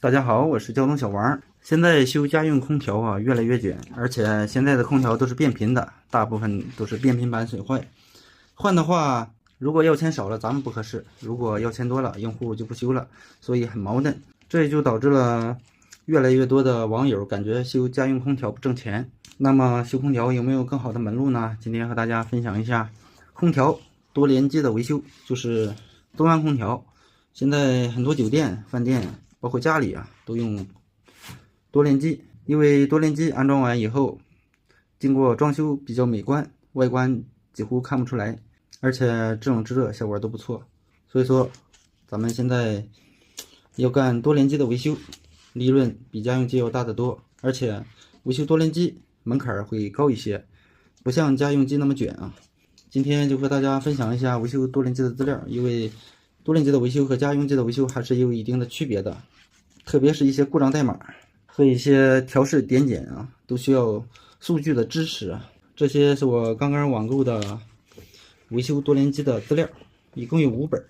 大家好，我是交通小王。现在修家用空调啊，越来越卷，而且现在的空调都是变频的，大部分都是变频板损坏。换的话，如果要钱少了，咱们不合适；如果要钱多了，用户就不修了，所以很矛盾。这也就导致了越来越多的网友感觉修家用空调不挣钱。那么修空调有没有更好的门路呢？今天和大家分享一下空调多联机的维修，就是多安空调。现在很多酒店、饭店，包括家里啊，都用多联机，因为多联机安装完以后，经过装修比较美观，外观几乎看不出来，而且制冷制热效果都不错。所以说，咱们现在要干多联机的维修，利润比家用机要大得多，而且维修多联机门槛会高一些，不像家用机那么卷啊。今天就和大家分享一下维修多联机的资料，因为多联机的维修和家用机的维修还是有一定的区别的，特别是一些故障代码和一些调试点检啊，都需要数据的支持啊。这些是我刚刚网购的维修多联机的资料，一共有5本。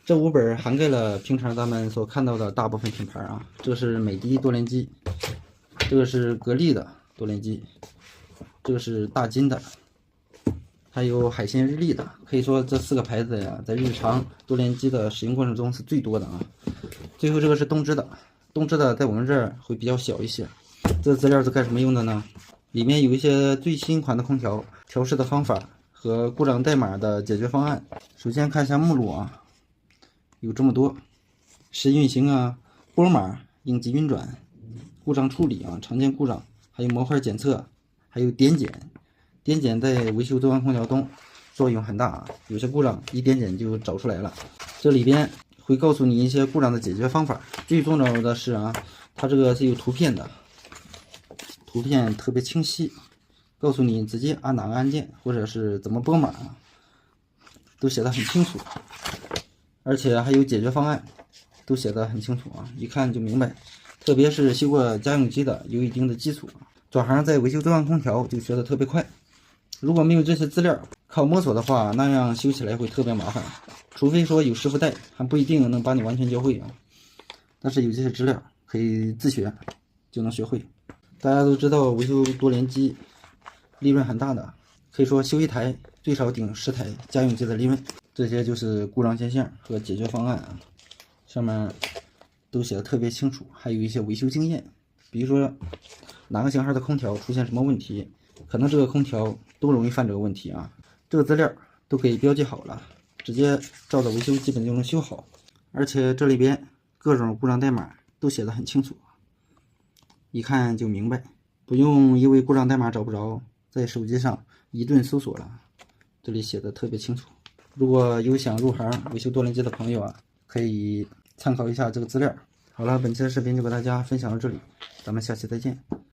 这5本涵盖了平常咱们所看到的大部分品牌啊。这是美的多联机，这个是格力的多联机，这个是大金的，还有海信日立的。可以说这4个牌子呀，在日常多联机的使用过程中是最多的啊。最后这个是东芝的，东芝的在我们这儿会比较小一些。这资料是干什么用的呢？里面有一些最新款的空调调试的方法和故障代码的解决方案。首先看一下目录啊，有这么多：时运行啊、波码、应急运转、故障处理啊、常见故障，还有模块检测，还有点检。点检在维修多安空调中作用很大啊，有些故障一点检就找出来了。这里边会告诉你一些故障的解决方法。最重要的是啊，它这个是有图片的，图片特别清晰，告诉你直接按哪个按键或者是怎么拨码啊，都写得很清楚，而且还有解决方案，都写得很清楚啊，一看就明白。特别是修过家用机的，有一定的基础，转行在维修多安空调就学得特别快。如果没有这些资料，靠摸索的话，那样修起来会特别麻烦。除非说有师傅带，还不一定能把你完全教会啊。但是有这些资料可以自学就能学会。大家都知道维修多联机利润很大的，可以说修一台最少顶10台家用机的利润。这些就是故障现象和解决方案啊，上面都写的特别清楚，还有一些维修经验，比如说哪个型号的空调出现什么问题，可能这个空调都容易犯这个问题啊。这个资料都给标记好了，直接照着维修基本就能修好。而且这里边各种故障代码都写得很清楚，一看就明白，不用因为故障代码找不着，在手机上一顿搜索了，这里写的特别清楚。如果有想入行维修多联机的朋友啊，可以参考一下这个资料。好了，本期的视频就给大家分享到这里，咱们下期再见。